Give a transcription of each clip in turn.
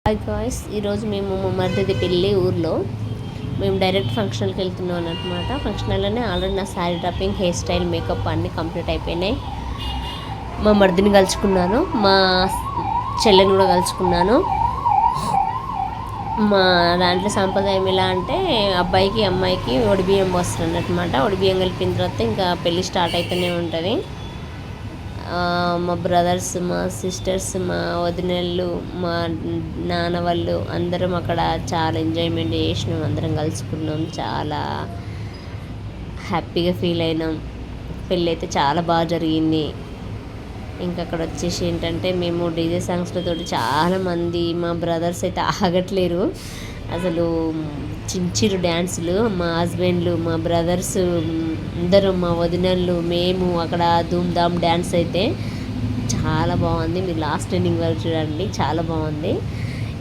Hi guys, ఈరోజు మేము మా మరిది పెళ్ళి ఊర్లో మేము డైరెక్ట్ ఫంక్షన్కి వెళ్తున్నాం అనమాట. ఫంక్షన్లోనే ఆల్రెడీ నా sari dropping, hair style, makeup అన్నీ కంప్లీట్ అయిపోయినాయి. మా మరిదిని కలుసుకున్నాను, మా చెల్లెని కూడా కలుసుకున్నాను. మా దాంట్లో సాంప్రదాయం ఎలా అంటే అబ్బాయికి అమ్మాయికి ఒడిబియ్యం పోస్తారు అన్నమాట. ఒడిబియ్యం కలిపిన తర్వాత ఇంకా పెళ్ళి స్టార్ట్ అవుతూనే ఉంటుంది. మా బ్రదర్స్, మా సిస్టర్స్, మా వదినళ్ళు, మా నాన్న వాళ్ళు అందరం అక్కడ చాలా ఎంజాయ్మెంట్ చేసినాం. అందరం కలుసుకున్నాం, చాలా హ్యాపీగా ఫీల్ అయినాం. పెళ్ళి అయితే చాలా బాగా జరిగింది. ఇంకా అక్కడ వచ్చేసి ఏంటంటే మేము డీజే సాంగ్స్లతో చాలామంది మా బ్రదర్స్ అయితే ఆగట్లేరు. అసలు చించిరు డ్యాన్సులు. మా హస్బెండ్లు, మా బ్రదర్స్ అందరూ, మా వదినళ్ళు, మేము అక్కడ ధూమ్ధామ్ డ్యాన్స్ అయితే చాలా బాగుంది. మీరు లాస్ట్ ఎండింగ్ వరకు చూడండి, చాలా బాగుంది.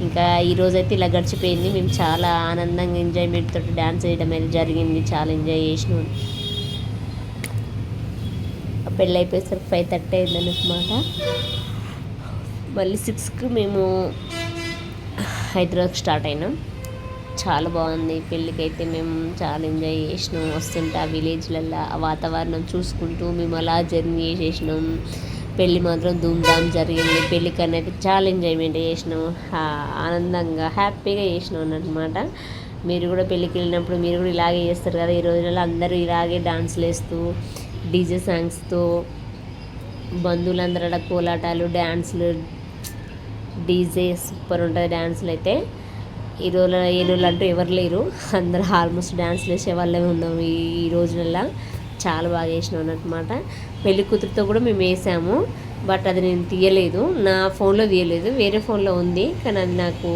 ఇంకా ఈరోజైతే ఇలా గడిచిపోయింది. మేము చాలా ఆనందంగా ఎంజాయ్మెంట్ తోటి డ్యాన్స్ చేయడం అయితే జరిగింది. చాలా ఎంజాయ్ చేసినాం. పెళ్ళి అయిపోయేసరికి 5:30 అయిందన్నమాట. మళ్ళీ 6కి మేము హైదరాబాద్కి స్టార్ట్ అయినాం. చాలా బాగుంది. పెళ్ళికైతే మేము చాలా ఎంజాయ్ చేసినాం. వస్తుంటే ఆ విలేజ్లలో ఆ వాతావరణం చూసుకుంటూ మేము అలా జర్నీ చేసేసినాం. పెళ్ళి మాత్రం ధూమ్ధామ్ జరిగింది. పెళ్ళికన్నా అయితే చాలా ఎంజాయ్మెంట్ చేసినాం, ఆనందంగా హ్యాపీగా చేసినాం అన్నమాట. మీరు కూడా పెళ్ళికి వెళ్ళినప్పుడు మీరు కూడా ఇలాగే చేస్తారు కదా. ఈ రోజులలో అందరూ ఇలాగే డాన్స్లు వేస్తూ డీజే సాంగ్స్తో బంధువులందరూ కోలాటాలు, డ్యాన్స్లు, డీజే సూపర్ ఉంటుంది. డ్యాన్స్లు అయితే ఈ రోజుల్లో ఏనుళ్ళు అంటూ ఎవరు లేరు, అందరూ ఆల్మోస్ట్ డ్యాన్స్లు వేసే వాళ్ళే ఉన్నాము ఈ రోజులలో. చాలా బాగా చేసినాం అన్నమాట. పెళ్లి కూతురుతో కూడా మేము వేసాము, బట్ అది నేను తీయలేదు, నా ఫోన్లో తీయలేదు, వేరే ఫోన్లో ఉంది. కానీ అది నాకు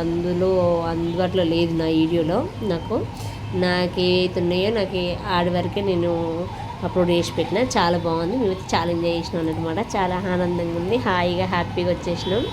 అందుబాటులో లేదు నా వీడియోలో. నాకు ఏవైతే ఉన్నాయో నాకు ఆడి వరకే నేను అప్లోడ్ చేసి పెట్టిన. చాలా బాగుంది. మేమైతే చాలా ఎంజాయ్ చేసినాం అన్నమాట. చాలా ఆనందంగా ఉంది, హాయిగా హ్యాపీగా వచ్చేసినాం.